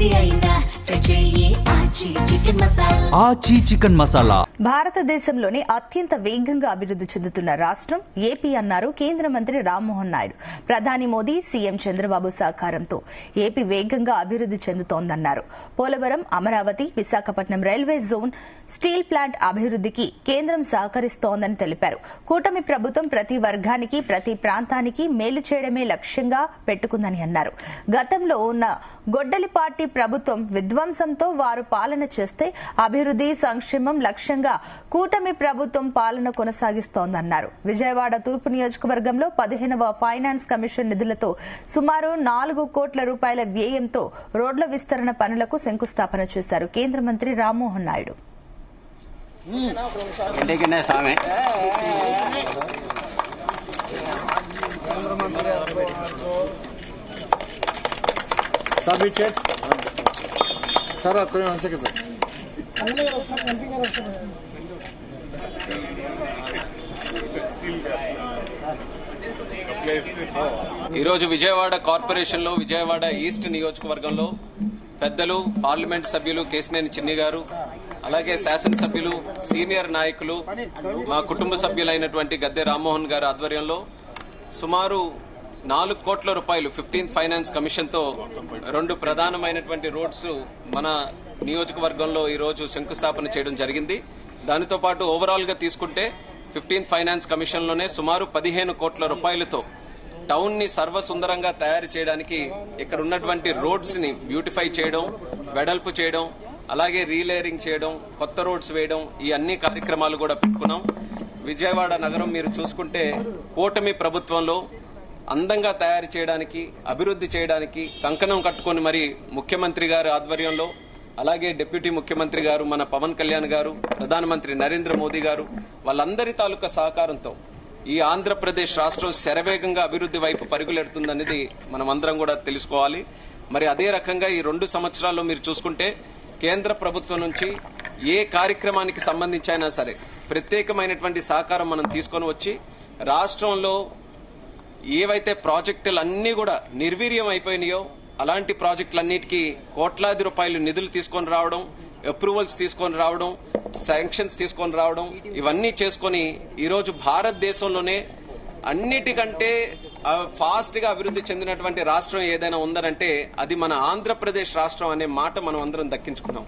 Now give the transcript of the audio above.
ఏది అయినా ఆచి చికెన్ మసాలా. భారతదేశంలోని అత్యంత వేగంగా అభివృద్ధి చెందుతున్న రాష్ట్రం ఏపీ అన్నారు కేంద్ర మంత్రి రామ్మోహన్ నాయుడు. ప్రధాని మోదీ, సీఎం చంద్రబాబు సహకారంతో ఏపీ వేగంగా అభివృద్ధి చెందుతోందన్నారు. Polavaram, Amaravati, Visakhapatnam railway zone, steel plant అభివృద్ధికి కేంద్రం సహకరిస్తోందని తెలిపారు. కూటమి ప్రభుత్వం ప్రతి వర్గానికి, ప్రతి ప్రాంతానికి మేలు చేయడమే లక్ష్యంగా పెట్టుకుందని అన్నారు. గతంలో ఉన్న గొడ్డలి పార్టీ ప్రభుత్వం విధ్వంసంతో వారు పాలన చేస్తే అభివృద్ధి, సంక్షేమం లక్ష్యంగా కూటమి ప్రభుత్వం పాలన కొనసాగిస్తోందన్నారు. విజయవాడ తూర్పు నియోజకవర్గంలో 15వ ఫైనాన్స్ కమిషన్ నిధులతో సుమారు 4 కోట్ల రూపాయల వ్యయంతో రోడ్ల విస్తరణ పనులకు శంకుస్థాపన చేశారు కేంద్ర మంత్రి రామ్మోహన్ నాయుడు. ఈరోజు విజయవాడ కార్పొరేషన్ లో విజయవాడ ఈస్ట్ నియోజకవర్గంలో పెద్దలు, పార్లమెంట్ సభ్యులు కేశినేని చిన్ని గారు, అలాగే శాసనసభ్యులు, సీనియర్ నాయకులు, మా కుటుంబ సభ్యులైనటువంటి గద్దె రామ్మోహన్ గారి ఆధ్వర్యంలో సుమారు 4 కోట్ల రూపాయలు 15th ఫైనాన్స్ కమిషన్ తో 2 ప్రధానమైనటువంటి రోడ్స్ మన నియోజకవర్గంలో ఈ రోజు శంకుస్థాపన చేయడం జరిగింది. దానితో పాటు ఓవరాల్ గా తీసుకుంటే 15th ఫైనాన్స్ కమిషన్ లోనే సుమారు 15 కోట్ల రూపాయలతో టౌన్ ని సర్వసుందరంగా తయారు చేయడానికి ఇక్కడ ఉన్నటువంటి రోడ్స్ ని బ్యూటిఫై చేయడం, వెడల్పు చేయడం, అలాగే రీలేరింగ్ చేయడం, కొత్త రోడ్స్ వేయడం, ఈ అన్ని కార్యక్రమాలు కూడా పెట్టుకున్నాం. విజయవాడ నగరం మీరు చూసుకుంటే కూటమి ప్రభుత్వంలో అందంగా తయారు చేయడానికి, అభివృద్ధి చేయడానికి కంకణం కట్టుకుని మరి ముఖ్యమంత్రి గారి ఆధ్వర్యంలో, అలాగే డిప్యూటీ ముఖ్యమంత్రి గారు మన పవన్ కళ్యాణ్ గారు, ప్రధానమంత్రి నరేంద్ర మోదీ గారు, వాళ్ళందరి తాలూకా సహకారంతో ఈ ఆంధ్రప్రదేశ్ రాష్ట్రం శరవేగంగా అభివృద్ధి వైపు పరుగులెడుతుందనేది మనం అందరం కూడా తెలుసుకోవాలి. మరి అదే రకంగా ఈ 2 సంవత్సరాల్లో మీరు చూసుకుంటే కేంద్ర ప్రభుత్వం నుంచి ఏ కార్యక్రమానికి సంబంధించి అయినా సరే ప్రత్యేకమైనటువంటి సహకారం మనం తీసుకొని వచ్చి రాష్ట్రంలో ఏవైతే ప్రాజెక్టులన్నీ కూడా నిర్వీర్యం అయిపోయినాయో అలాంటి ప్రాజెక్టులన్నిటికీ కోట్లాది రూపాయలు నిధులు తీసుకొని రావడం, అప్రూవల్స్ తీసుకొని రావడం, శాంక్షన్స్ తీసుకొని రావడం, ఇవన్నీ చేసుకుని ఈరోజు భారతదేశంలోనే అన్నిటికంటే ఫాస్ట్ గా అభివృద్ధి చెందినటువంటి రాష్ట్రం ఏదైనా ఉందనంటే అది మన ఆంధ్రప్రదేశ్ రాష్ట్రం అనే మాట మనం అందరం దక్కించుకున్నాం.